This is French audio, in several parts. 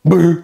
Beuh.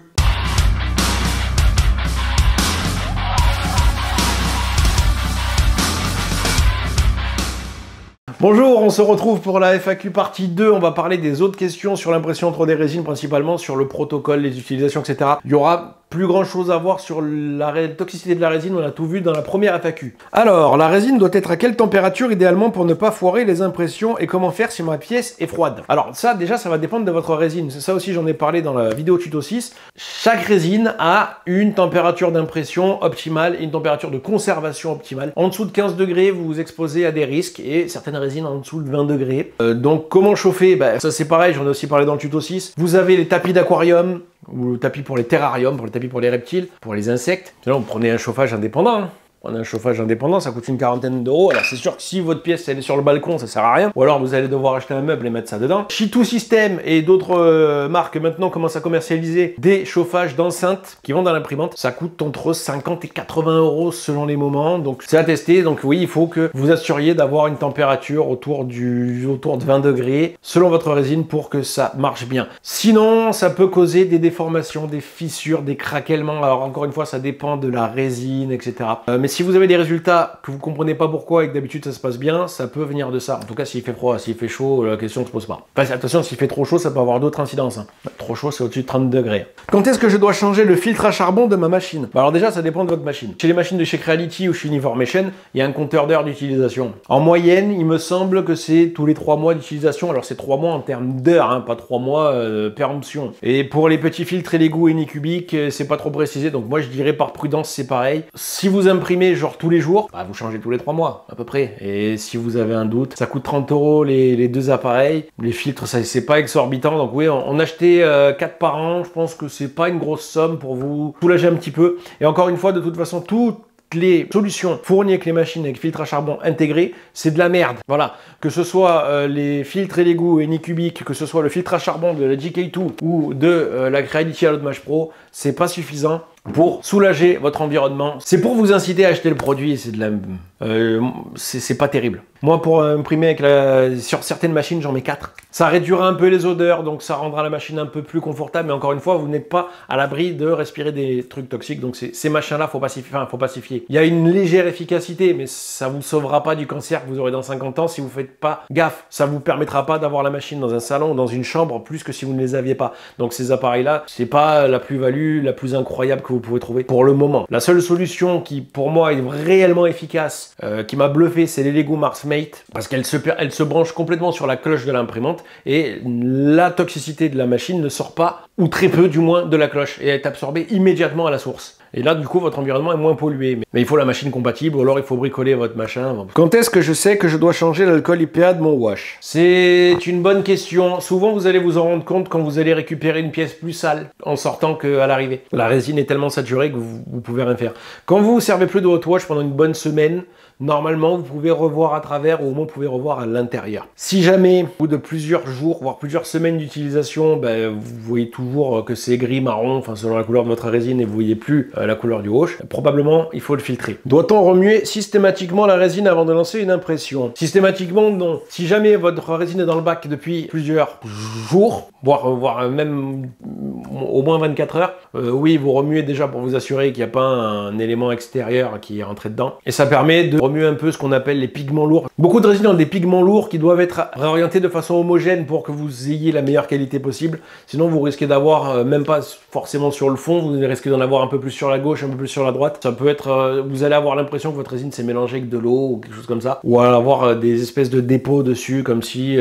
Bonjour, on se retrouve pour la FAQ partie 2. On va parler des autres questions sur l'impression 3D résine, principalement sur le protocole, les utilisations, etc. Il y aura plus grand chose à voir sur la toxicité de la résine, on a tout vu dans la première FAQ. Alors, la résine doit être à quelle température idéalement pour ne pas foirer les impressions et comment faire si ma pièce est froide? Alors ça, déjà, ça va dépendre de votre résine. Ça aussi, j'en ai parlé dans la vidéo tuto 6. Chaque résine a une température d'impression optimale et une température de conservation optimale. En dessous de 15 degrés, vous vous exposez à des risques et certaines résines en dessous de 20 degrés. Donc, comment chauffer? Ça, c'est pareil, j'en ai aussi parlé dans le tuto 6. Vous avez les tapis d'aquarium, ou le tapis pour les terrariums, pour les tapis pour les reptiles, pour les insectes. Sinon, vous prenez un chauffage indépendant. On a un chauffage indépendant, ça coûte une quarantaine d'euros. Alors c'est sûr que si votre pièce elle est sur le balcon, ça sert à rien. Ou alors vous allez devoir acheter un meuble et mettre ça dedans. Shitou System et d'autres marques maintenant commencent à commercialiser des chauffages d'enceinte qui vont dans l'imprimante. Ça coûte entre 50 et 80 euros selon les moments. Donc c'est à tester. Donc oui, il faut que vous assuriez d'avoir une température autour de 20 degrés selon votre résine pour que ça marche bien. Sinon, ça peut causer des déformations, des fissures, des craquements. Alors encore une fois, ça dépend de la résine, etc. Mais si vous avez des résultats que vous comprenez pas pourquoi et que d'habitude ça se passe bien, ça peut venir de ça. En tout cas, s'il fait froid, s'il fait chaud, la question ne se pose pas. Enfin, attention, s'il fait trop chaud, ça peut avoir d'autres incidences. Trop chaud, c'est au-dessus de 30 degrés. Quand est-ce que je dois changer le filtre à charbon de ma machine? Alors déjà, ça dépend de votre machine. Chez les machines de chez Creality ou chez Uniformation, il y a un compteur d'heures d'utilisation. En moyenne, il me semble que c'est tous les 3 mois d'utilisation. Alors c'est 3 mois en termes d'heures, pas 3 mois péremption. Et pour les petits filtres et les goûts Anycubic, c'est pas trop précisé. Donc moi, je dirais par prudence, c'est pareil. Si vous imprimez genre tous les jours, vous changez tous les 3 mois à peu près. Et si vous avez un doute, ça coûte 30 euros les deux appareils. Les filtres, ça c'est pas exorbitant. Donc oui, on achetait 4 par an. Je pense que c'est pas une grosse somme pour vous soulager un petit peu. Et encore une fois, de toute façon, toutes les solutions fournies avec les machines avec filtre à charbon intégré, c'est de la merde. Voilà, que ce soit les filtres et les goûts Anycubic, que ce soit le filtre à charbon de la GK2 ou de la Creality Allotmage Pro, c'est pas suffisant pour soulager votre environnement. C'est pour vous inciter à acheter le produit, c'est de la... c'est pas terrible. Moi, pour imprimer sur certaines machines, j'en mets 4. Ça réduira un peu les odeurs, donc ça rendra la machine un peu plus confortable, mais encore une fois, vous n'êtes pas à l'abri de respirer des trucs toxiques, donc ces machins-là, faut pacifier. Il y a une légère efficacité, mais ça vous sauvera pas du cancer que vous aurez dans 50 ans si vous faites pas gaffe. Ça vous permettra pas d'avoir la machine dans un salon ou dans une chambre, plus que si vous ne les aviez pas. Donc ces appareils-là, c'est pas la plus-value la plus incroyable que vous pouvez trouver pour le moment. La seule solution qui, pour moi, est réellement efficace, qui m'a bluffé, c'est les Lego Mars Mate, parce qu'elle se branche complètement sur la cloche de l'imprimante, et la toxicité de la machine ne sort pas, ou très peu du moins, de la cloche, et elle est absorbée immédiatement à la source. Et là, du coup, votre environnement est moins pollué. Mais il faut la machine compatible, ou alors il faut bricoler votre machin. Quand est-ce que je sais que je dois changer l'alcool IPA de mon wash? C'est une bonne question. Souvent, vous allez vous en rendre compte quand vous allez récupérer une pièce plus sale en sortant qu'à l'arrivée. La résine est tellement saturée que vous pouvez rien faire. Quand vous ne servez plus de votre wash pendant une bonne semaine, normalement, vous pouvez revoir à travers, ou au moins vous pouvez revoir à l'intérieur. Si jamais, au bout de plusieurs jours, voire plusieurs semaines d'utilisation, vous voyez toujours que c'est gris, marron, enfin selon la couleur de votre résine, et vous voyez plus la couleur du wash, probablement il faut le filtrer. Doit-on remuer systématiquement la résine avant de lancer une impression? Systématiquement, non. Si jamais votre résine est dans le bac depuis plusieurs jours, voire même au moins 24 heures, oui, vous remuez déjà pour vous assurer qu'il n'y a pas un élément extérieur qui est rentré dedans. Et ça permet de remuer un peu ce qu'on appelle les pigments lourds. Beaucoup de résines ont des pigments lourds qui doivent être réorientés de façon homogène pour que vous ayez la meilleure qualité possible. Sinon, vous risquez d'avoir, même pas forcément sur le fond, vous risquez d'en avoir un peu plus sur la gauche, un peu plus sur la droite. Ça peut être, vous allez avoir l'impression que votre résine s'est mélangée avec de l'eau ou quelque chose comme ça. Ou avoir des espèces de dépôts dessus, comme si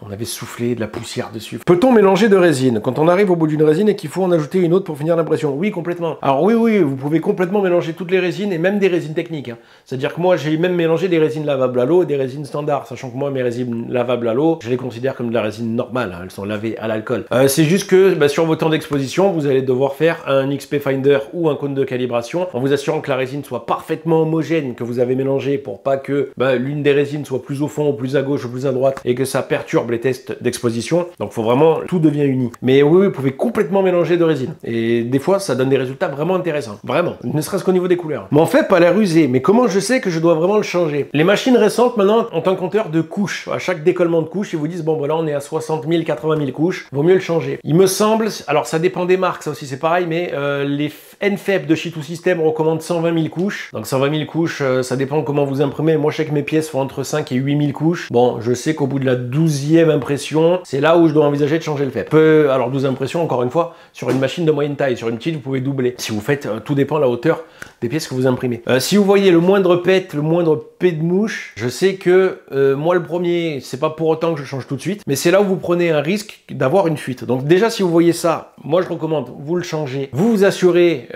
on avait soufflé de la poussière dessus. Peut-on mélanger de résine quand on arrive au bout d'une résine et qu'il faut en ajouter une autre pour finir l'impression? Oui, complètement. Alors oui, vous pouvez complètement mélanger toutes les résines et même des résines techniques. C'est-à-dire que moi, j'ai même mélangé des résines lavables à l'eau et des résines standards, sachant que moi, mes résines lavables à l'eau, je les considère comme de la résine normale. Elles sont lavées à l'alcool. C'est juste que sur vos temps d'exposition, vous allez devoir faire un XP Finder ou un cône de calibration en vous assurant que la résine soit parfaitement homogène, que vous avez mélangé pour pas que l'une des résines soit plus au fond ou plus à gauche ou plus à droite et que ça perturbe perturbe les tests d'exposition. Donc, faut vraiment, tout devient uni. Mais oui, vous pouvez complètement mélanger de résine. Et des fois, ça donne des résultats vraiment intéressants. Vraiment. Ne serait-ce qu'au niveau des couleurs. Mon FEP a l'air usé. Mais comment je sais que je dois vraiment le changer? Les machines récentes, maintenant, ont un compteur de couches. À chaque décollement de couches, ils vous disent, bon, voilà, on est à 60 000, 80 000 couches. Vaut mieux le changer. Il me semble, alors ça dépend des marques, ça aussi c'est pareil, mais les NFEP de chez Tout System recommandent 120 000 couches. Donc 120 000 couches, ça dépend comment vous imprimez. Moi, je sais que mes pièces font entre 5 et 8 000 couches. Bon, je sais qu'au bout de la 12e impression, c'est là où je dois envisager de changer le FEP. Alors 12 impressions, encore une fois, sur une machine de moyenne taille, sur une petite, vous pouvez doubler. Si vous faites, tout dépend de la hauteur des pièces que vous imprimez. Si vous voyez le moindre pet, le moindre pet de mouche, je sais que moi le premier, c'est pas pour autant que je change tout de suite, mais c'est là où vous prenez un risque d'avoir une fuite. Donc déjà, si vous voyez ça, moi je recommande, vous le changez, vous vous assurez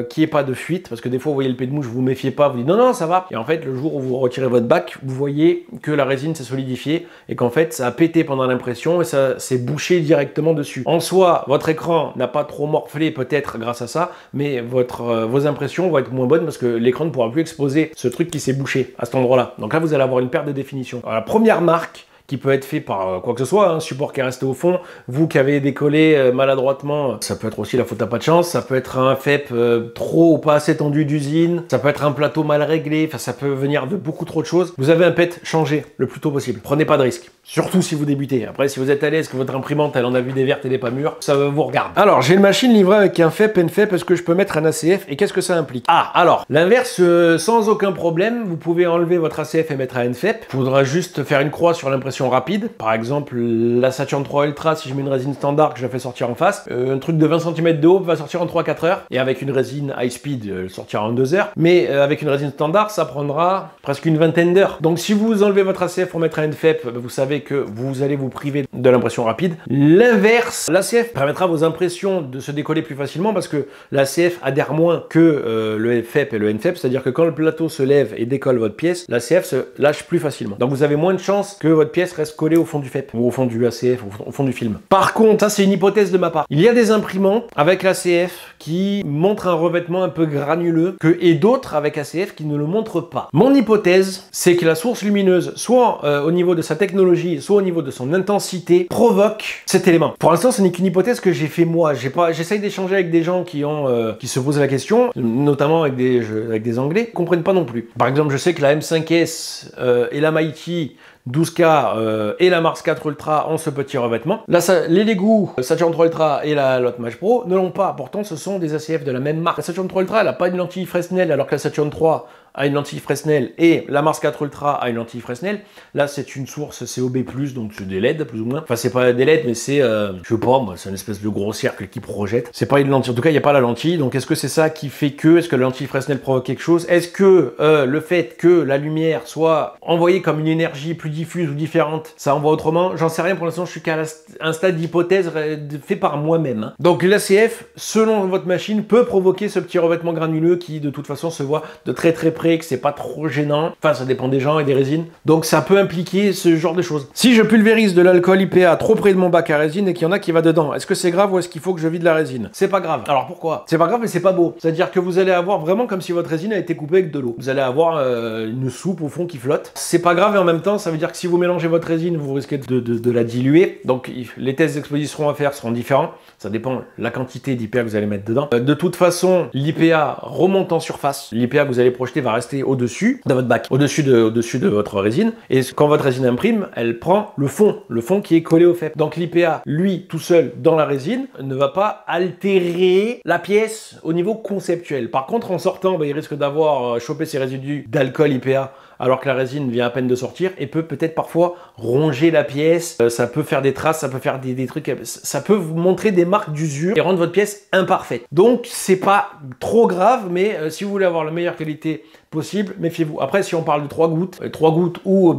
qu'il n'y ait pas de fuite, parce que des fois vous voyez le pet de mouche, vous vous méfiez pas, vous dites non, non, ça va. Et en fait, le jour où vous retirez votre bac, vous voyez que la résine s'est solidifiée et qu'en fait, ça a pété pendant l'impression et ça s'est bouché directement dessus. En soi, votre écran n'a pas trop morflé peut-être grâce à ça, mais vos impressions vont être moins bonnes parce que l'écran ne pourra plus exposer ce truc qui s'est bouché à cet endroit-là. Donc là, vous allez avoir une perte de définition. Alors, la première marque qui peut être fait par quoi que ce soit, un support qui est resté au fond, vous qui avez décollé maladroitement, ça peut être aussi la faute à pas de chance, ça peut être un FEP trop ou pas assez tendu d'usine, ça peut être un plateau mal réglé, enfin ça peut venir de beaucoup trop de choses. Vous avez un PET, changez le plus tôt possible. Prenez pas de risque, surtout si vous débutez. Après, si vous êtes à l'aise, que votre imprimante elle en a vu des vertes et des pas mûres, ça vous regarde. Alors, j'ai une machine livrée avec un FEP, NFEP, est-ce que je peux mettre un ACF et qu'est-ce que ça implique? Ah, alors, l'inverse, sans aucun problème, vous pouvez enlever votre ACF et mettre un NFEP. Il faudra juste faire une croix sur l'impression rapide. Par exemple, la Saturn 3 Ultra, si je mets une résine standard que je la fais sortir en face, un truc de 20 cm de haut va sortir en 3-4 heures. Et avec une résine high speed, elle sortira en 2 heures. Mais avec une résine standard, ça prendra presque une vingtaine d'heures. Donc si vous enlevez votre ACF pour mettre un NFEP, vous savez que vous allez vous priver de l'impression rapide. L'inverse, l'ACF permettra à vos impressions de se décoller plus facilement parce que l'ACF adhère moins que le FEP et le NFEP. C'est-à-dire que quand le plateau se lève et décolle votre pièce, l'ACF se lâche plus facilement. Donc vous avez moins de chances que votre pièce reste collé au fond du FEP ou au fond du ACF, au fond du film. Par contre, ça c'est une hypothèse de ma part. Il y a des imprimantes avec l'ACF qui montrent un revêtement un peu granuleux et d'autres avec ACF qui ne le montrent pas. Mon hypothèse, c'est que la source lumineuse, soit au niveau de sa technologie, soit au niveau de son intensité, provoque cet élément. Pour l'instant, ce n'est qu'une hypothèse que j'ai fait moi. J'essaye d'échanger avec des gens qui se posent la question, notamment avec des Anglais, qui comprennent pas non plus. Par exemple, je sais que la M5S et la Mighty 12K et la Mars 4 Ultra ont ce petit revêtement. Là, les Lego Saturn 3 Ultra et la Lot Mage Pro ne l'ont pas. Pourtant, ce sont des ACF de la même marque. La Saturn 3 Ultra, elle n'a pas une lentille Fresnel, alors que la Saturn 3 a une lentille Fresnel et la Mars 4 Ultra a une lentille Fresnel. Là, c'est une source COB+, donc c'est des LED plus ou moins. Enfin, c'est pas des LED, mais c'est, je sais pas, moi, c'est une espèce de gros cercle qui projette. C'est pas une lentille. En tout cas, il n'y a pas la lentille. Donc, est-ce que c'est ça qui fait que, est-ce que la lentille Fresnel provoque quelque chose? Est-ce que le fait que la lumière soit envoyée comme une énergie plus diffuse ou différente, ça envoie autrement? J'en sais rien. Pour l'instant, je suis qu'à un stade d'hypothèse fait par moi-même. Hein. Donc, l'ACF, selon votre machine, peut provoquer ce petit revêtement granuleux qui, de toute façon, se voit de très très près, que c'est pas trop gênant. Enfin, ça dépend des gens et des résines. Donc, ça peut impliquer ce genre de choses. Si je pulvérise de l'alcool IPA trop près de mon bac à résine et qu'il y en a qui va dedans, est-ce que c'est grave ou est-ce qu'il faut que je vide la résine? C'est pas grave. Alors, pourquoi? C'est pas grave, mais c'est pas beau. C'est-à-dire que vous allez avoir vraiment comme si votre résine a été coupée avec de l'eau. Vous allez avoir une soupe au fond qui flotte. C'est pas grave et en même temps, ça veut dire que si vous mélangez votre résine, vous risquez de la diluer. Donc, les tests d'exposition à faire seront différents. Ça dépend de la quantité d'IPA que vous allez mettre dedans. De toute façon, l'IPA remonte en surface. L'IPA que vous allez projeter va rester au-dessus de votre bac, au-dessus de votre résine. Et quand votre résine imprime, elle prend le fond qui est collé au FEP. Donc l'IPA, lui, tout seul dans la résine, ne va pas altérer la pièce au niveau conceptuel. Par contre, en sortant, il risque d'avoir chopé ses résidus d'alcool IPA alors que la résine vient à peine de sortir et peut peut-être parfois ronger la pièce, ça peut faire des traces, ça peut faire des trucs, ça peut vous montrer des marques d'usure et rendre votre pièce imparfaite. Donc c'est pas trop grave, mais si vous voulez avoir la meilleure qualité possible, méfiez-vous. Après, si on parle de 3 gouttes ou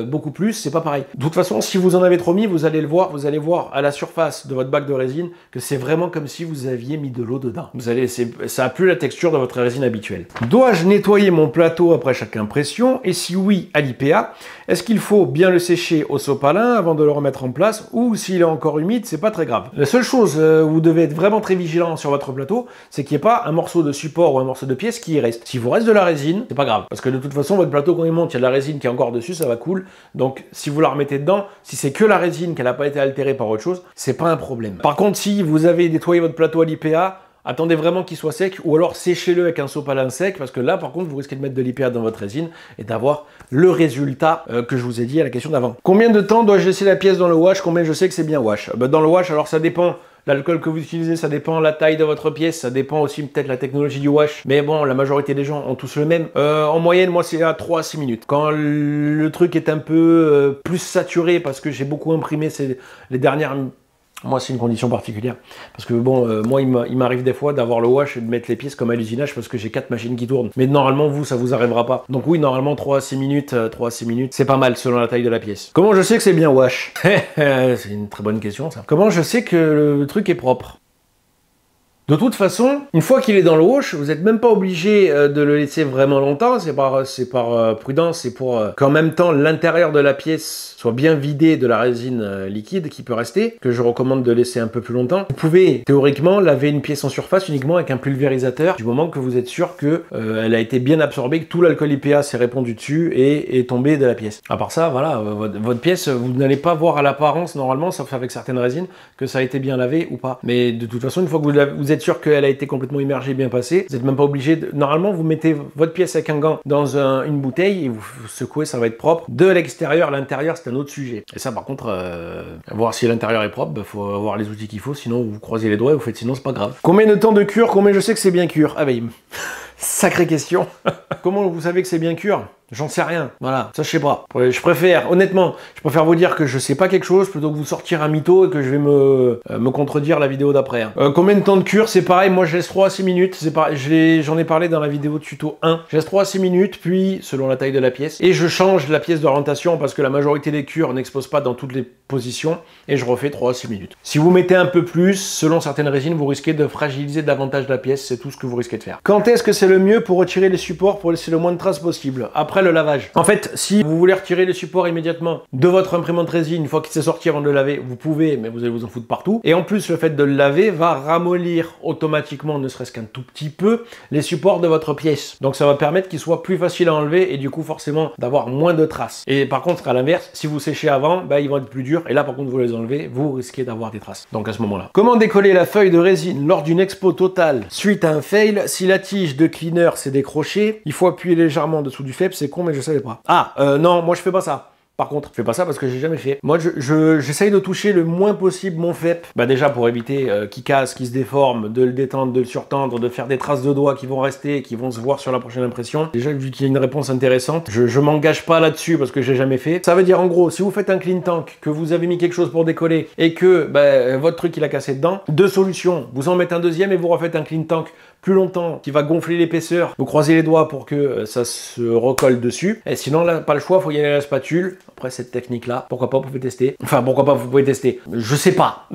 beaucoup plus, c'est pas pareil. De toute façon, si vous en avez trop mis, vous allez voir à la surface de votre bac de résine que c'est vraiment comme si vous aviez mis de l'eau dedans. Ça a plus la texture de votre résine habituelle. Dois-je nettoyer mon plateau après chaque impression? Et si oui, à l'IPA, est-ce qu'il faut bien le sécher au sopalin avant de le remettre en place ou s'il est encore humide, c'est pas très grave. La seule chose où vous devez être vraiment très vigilant sur votre plateau, c'est qu'il n'y ait pas un morceau de support ou un morceau de pièce qui y reste. Si vous reste de la résine, résine, c'est pas grave. Parce que de toute façon, votre plateau, quand il monte, il y a de la résine qui est encore dessus, ça va cool. Donc, si vous la remettez dedans, si c'est que la résine, qu'elle n'a pas été altérée par autre chose, c'est pas un problème. Par contre, si vous avez nettoyé votre plateau à l'IPA, attendez vraiment qu'il soit sec ou alors séchez-le avec un sopalin sec parce que là, par contre, vous risquez de mettre de l'IPA dans votre résine et d'avoir le résultat que je vous ai dit à la question d'avant. Combien de temps dois-je laisser la pièce dans le wash? Combien je sais que c'est bien wash? Dans le wash, alors ça dépend. L'alcool que vous utilisez, ça dépend la taille de votre pièce, ça dépend aussi peut-être la technologie du wash. Mais bon, la majorité des gens ont tous le même. En moyenne, moi, c'est à 3 à 6 minutes. Quand le truc est un peu plus saturé, parce que j'ai beaucoup imprimé les dernières... Moi, c'est une condition particulière. Parce que bon, moi, il m'arrive des fois d'avoir le wash et de mettre les pièces comme à l'usinage parce que j'ai 4 machines qui tournent. Mais normalement, vous, ça vous arrivera pas. Donc oui, normalement, 3 à 6 minutes, c'est pas mal selon la taille de la pièce. Comment je sais que c'est bien wash? C'est une très bonne question, ça. Comment je sais que le truc est propre? De toute façon, une fois qu'il est dans le wash, vous n'êtes même pas obligé de le laisser vraiment longtemps. C'est par prudence, c'est pour qu'en même temps l'intérieur de la pièce soit bien vidé de la résine liquide qui peut rester, que je recommande de laisser un peu plus longtemps. Vous pouvez théoriquement laver une pièce en surface uniquement avec un pulvérisateur du moment que vous êtes sûr que elle a été bien absorbée, que tout l'alcool IPA s'est répandu dessus et est tombé de la pièce. À part ça, voilà, votre pièce, vous n'allez pas voir à l'apparence normalement, sauf avec certaines résines, que ça a été bien lavé ou pas. Mais de toute façon, une fois que vous êtes sûr qu'elle a été complètement immergée, bien passée, vous n'êtes même pas obligé de... Normalement, vous mettez votre pièce avec un gant dans une bouteille et vous secouez, ça va être propre. De l'extérieur, l'intérieur, c'est un autre sujet. Et ça, par contre, voir si l'intérieur est propre, faut avoir les outils qu'il faut, sinon vous croisez les doigts et vous faites sinon, c'est pas grave. Combien de temps de cure? Combien je sais que c'est bien cure? Ah ben, sacrée question. Comment vous savez que c'est bien cure? J'en sais rien, voilà, ça je sais pas. Je préfère, honnêtement, je préfère vous dire que je sais pas quelque chose plutôt que vous sortir un mytho et que je vais me contredire la vidéo d'après. Combien de temps de cure? C'est pareil, moi je laisse 3 à 6 minutes, c'est pareil, j'en ai parlé dans la vidéo tuto 1. Je laisse 3 à 6 minutes, puis selon la taille de la pièce, et je change la pièce d'orientation parce que la majorité des cures n'exposent pas dans toutes les positions, et je refais 3 à 6 minutes. Si vous mettez un peu plus, selon certaines résines, vous risquez de fragiliser davantage la pièce, c'est tout ce que vous risquez de faire. Quand est-ce que c'est le mieux pour retirer les supports pour laisser le moins de traces possible? Après le lavage. En fait, si vous voulez retirer les supports immédiatement de votre imprimante résine, une fois qu'il s'est sorti avant de le laver, vous pouvez, mais vous allez vous en foutre partout. Et en plus, le fait de le laver va ramollir automatiquement, ne serait-ce qu'un tout petit peu, les supports de votre pièce. Donc ça va permettre qu'il soit plus facile à enlever et du coup forcément d'avoir moins de traces. Et par contre, à l'inverse, si vous séchez avant, bah, ils vont être plus durs. Et là, par contre, vous les enlevez, vous risquez d'avoir des traces. Donc à ce moment-là. Comment décoller la feuille de résine lors d'une expo totale suite à un fail? Si la tige de cleaner s'est décrochée, il faut appuyer légèrement en dessous du FEP. C'est con, mais je savais pas. Ah, non, moi je fais pas ça. Par contre, je fais pas ça parce que j'ai jamais fait. Moi, j'essaye de toucher le moins possible mon FEP. Bah déjà pour éviter qu'il casse, qu'il se déforme, de le détendre, de le surtendre, de faire des traces de doigts qui vont rester, qui vont se voir sur la prochaine impression. Déjà, vu qu'il y a une réponse intéressante, je m'engage pas là-dessus parce que j'ai jamais fait. Ça veut dire en gros, si vous faites un clean tank, que vous avez mis quelque chose pour décoller et que bah, votre truc il a cassé dedans, deux solutions. Vous en mettez un deuxième et vous refaites un clean tank plus longtemps, qui va gonfler l'épaisseur. Vous croisez les doigts pour que ça se recolle dessus. Et sinon, là, pas le choix, faut y aller à la spatule. Après cette technique-là, pourquoi pas, vous pouvez tester. Enfin, pourquoi pas, vous pouvez tester. Je sais pas.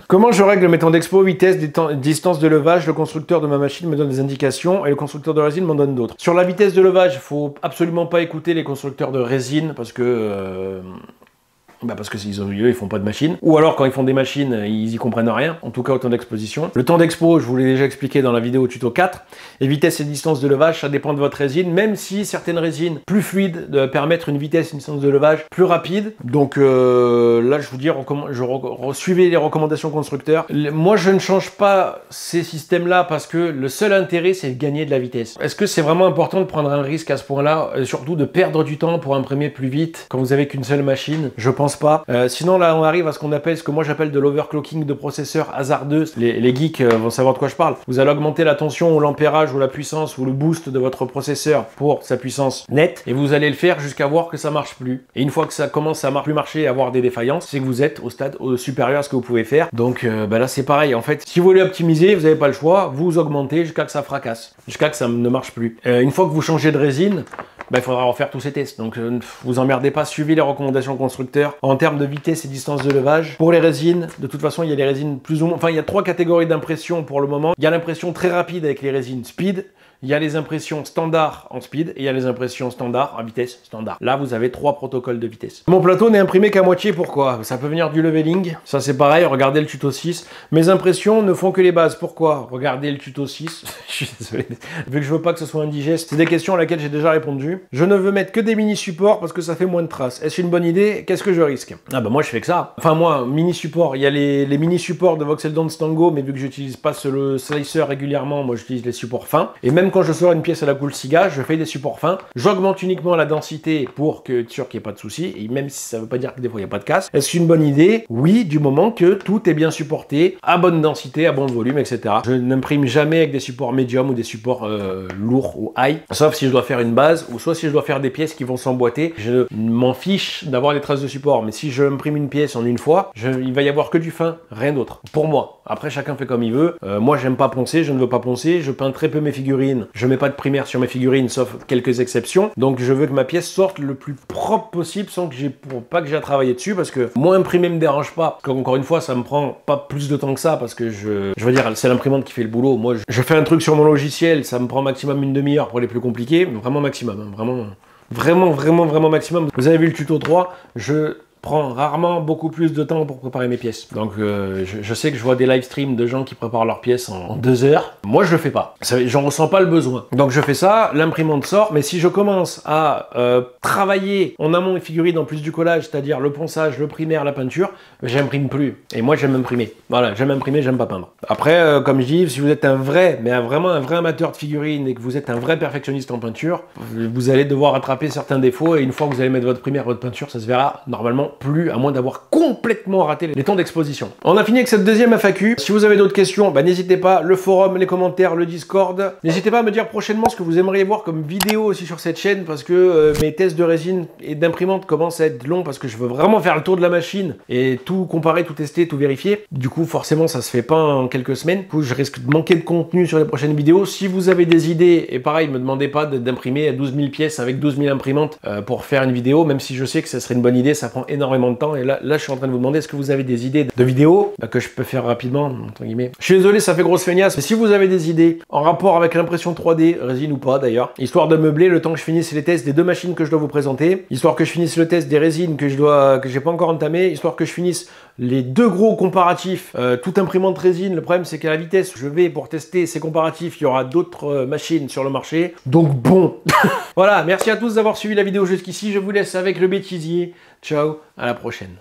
Comment je règle mes temps d'expo, vitesse, distance de levage? Le constructeur de ma machine me donne des indications et le constructeur de résine m'en donne d'autres. Sur la vitesse de levage, il faut absolument pas écouter les constructeurs de résine parce que... parce que ils font pas de machine. Ou alors quand ils font des machines, ils y comprennent rien. En tout cas au temps d'exposition. Le temps d'expo, je vous l'ai déjà expliqué dans la vidéo tuto 4. Et vitesse et distance de levage, ça dépend de votre résine. Même si certaines résines plus fluides permettent une vitesse et une distance de levage plus rapide. Donc là, je vous dis, suivez les recommandations constructeurs. Moi, je ne change pas ces systèmes-là parce que le seul intérêt, c'est de gagner de la vitesse. Est-ce que c'est vraiment important de prendre un risque à ce point-là? Surtout de perdre du temps pour imprimer plus vite quand vous avez qu'une seule machine? Je pense pas. Sinon là on arrive à ce qu'on appelle, ce que moi j'appelle de l'overclocking de processeurs hasardeux. Les geeks vont savoir de quoi je parle. Vous allez augmenter la tension ou l'ampérage ou la puissance ou le boost de votre processeur pour sa puissance nette et vous allez le faire jusqu'à voir que ça marche plus. Et une fois que ça commence à plus marcher et à avoir des défaillances, c'est que vous êtes au stade supérieur à ce que vous pouvez faire. Donc là c'est pareil en fait. Si vous voulez optimiser, vous n'avez pas le choix, vous augmentez jusqu'à que ça fracasse, jusqu'à que ça ne marche plus. Une fois que vous changez de résine, il faudra refaire tous ces tests. Donc vous emmerdez pas, suivez les recommandations constructeurs en termes de vitesse et distance de levage. Pour les résines, de toute façon, il y a les résines plus ou moins... Enfin, il y a 3 catégories d'impression pour le moment. Il y a l'impression très rapide avec les résines speed. Il y a les impressions standard en speed et il y a les impressions standard en vitesse standard. Là, vous avez 3 protocoles de vitesse. Mon plateau n'est imprimé qu'à moitié, pourquoi? Ça peut venir du leveling, ça c'est pareil, regardez le tuto 6. Mes impressions ne font que les bases, pourquoi? Regardez le tuto 6. Je suis désolé, vu que je veux pas que ce soit indigeste, c'est des questions à laquelle j'ai déjà répondu. Je ne veux mettre que des mini-supports parce que ça fait moins de traces. Est-ce une bonne idée? Qu'est-ce que je risque? Ah bah moi je fais que ça. Enfin moi, mini-support, il y a les mini-supports de Voxel Dance Tango, mais vu que j'utilise pas le slicer régulièrement, moi j'utilise les supports fins. Et même quand je sors une pièce à la cool Siga, je fais des supports fins. J'augmente uniquement la densité pour que être sûr qu'il n'y ait pas de souci, et même si ça veut pas dire que des fois il n'y a pas de casse. Est-ce une bonne idée? Oui, du moment que tout est bien supporté, à bonne densité, à bon volume, etc. Je n'imprime jamais avec des supports médium ou des supports lourds ou high, sauf si je dois faire une base, ou soit si je dois faire des pièces qui vont s'emboîter. Je m'en fiche d'avoir des traces de support, mais si je imprime une pièce en une fois, il va y avoir que du fin, rien d'autre. Pour moi. Après, chacun fait comme il veut. Moi, j'aime pas poncer, je ne veux pas poncer, je peins très peu mes figurines, je mets pas de primaire sur mes figurines, sauf quelques exceptions. Donc, je veux que ma pièce sorte le plus propre possible sans que pas que j'ai à travailler dessus, parce que moi, imprimer me dérange pas. Encore une fois, ça me prend pas plus de temps que ça, parce que je veux dire, c'est l'imprimante qui fait le boulot. Moi, je fais un truc sur mon logiciel, ça me prend maximum une demi-heure pour les plus compliqués, vraiment maximum, hein, vraiment maximum. Vous avez vu le tuto 3, je prends rarement beaucoup plus de temps pour préparer mes pièces. Donc je sais que je vois des live streams de gens qui préparent leurs pièces en 2 heures. Moi je le fais pas. J'en ressens pas le besoin. Donc je fais ça, l'imprimante sort, mais si je commence à travailler en amont des figurines en plus du collage, c'est-à-dire le ponçage, le primaire, la peinture, j'imprime plus. Et moi j'aime imprimer. Voilà, j'aime imprimer, j'aime pas peindre. Après, comme je dis, si vous êtes un vrai, mais vraiment un vrai amateur de figurines et que vous êtes un vrai perfectionniste en peinture, vous allez devoir rattraper certains défauts, et une fois que vous allez mettre votre primaire, votre peinture, ça se verra normalement plus, à moins d'avoir complètement raté les temps d'exposition. On a fini avec cette deuxième FAQ. Si vous avez d'autres questions, bah, n'hésitez pas, le forum, les commentaires, le Discord. N'hésitez pas à me dire prochainement ce que vous aimeriez voir comme vidéo aussi sur cette chaîne, parce que mes tests de résine et d'imprimante commencent à être longs, parce que je veux vraiment faire le tour de la machine et tout comparer, tout tester, tout vérifier. Du coup, forcément, ça se fait pas en quelques semaines. Du coup, je risque de manquer de contenu sur les prochaines vidéos. Si vous avez des idées, et pareil, me demandez pas d'imprimer 12 000 pièces avec 12 000 imprimantes pour faire une vidéo, même si je sais que ça serait une bonne idée, ça prend énormément de temps. Et là, je suis en train de vous demander, est-ce que vous avez des idées de vidéos que je peux faire rapidement, entre guillemets. Je suis désolé, ça fait grosse feignasse, mais si vous avez des idées en rapport avec l'impression 3D, résine ou pas d'ailleurs, histoire de meubler le temps que je finisse les tests des 2 machines que je dois vous présenter, histoire que je finisse le test des résines que j'ai pas encore entamé, histoire que je finisse les 2 gros comparatifs, toute imprimante résine. Le problème, c'est qu'à la vitesse, je vais pour tester ces comparatifs, il y aura d'autres machines sur le marché. Donc bon, voilà, merci à tous d'avoir suivi la vidéo jusqu'ici. Je vous laisse avec le bêtisier. Ciao, à la prochaine.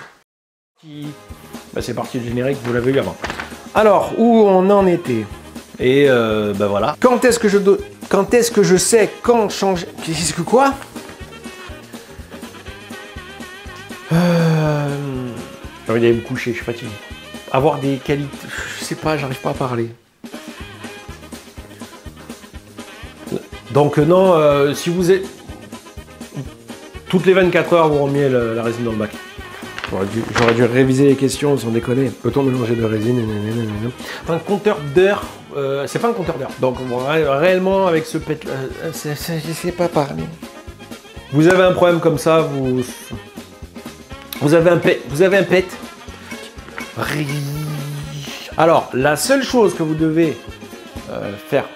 Bah, c'est parti le générique, vous l'avez vu avant. Alors, où on en était? Et bah voilà. Quand est-ce que je sais quand changer? Qu'est-ce que quoi? J'ai envie d'aller me coucher, je suis fatigué. Avoir des qualités, je sais pas, j'arrive pas à parler. Donc non, si vous êtes... Toutes les 24 heures, vous remettez la résine dans le bac. J'aurais dû réviser les questions sans déconner. Peut-on mélanger de résine? Un compteur d'heures, c'est pas un compteur d'heures. Donc réellement avec ce pet, je sais pas parler. Vous avez un problème comme ça, vous avez un pet. Alors la seule chose que vous devez faire,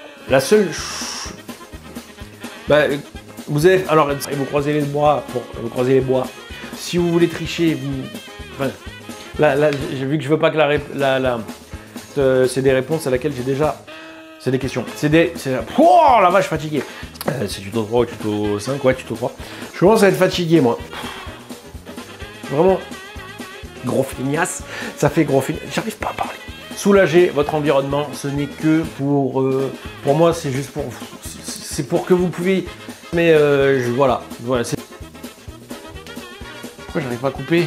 vous avez, alors vous croisez les bras Si vous voulez tricher, enfin, là, vu que je veux pas que c'est des réponses à laquelle j'ai déjà... C'est des questions. Oh la vache, fatigué. C'est tuto 3 ou tuto 5, ouais, tuto 3. Je commence à être fatigué, moi. Vraiment. Gros feignasse. Ça fait gros feignasse. J'arrive pas à parler. Soulager votre environnement, ce n'est que pour moi, c'est juste pour... C'est pour que vous pouvez... Mais voilà. Pourquoi j'arrive pas à couper?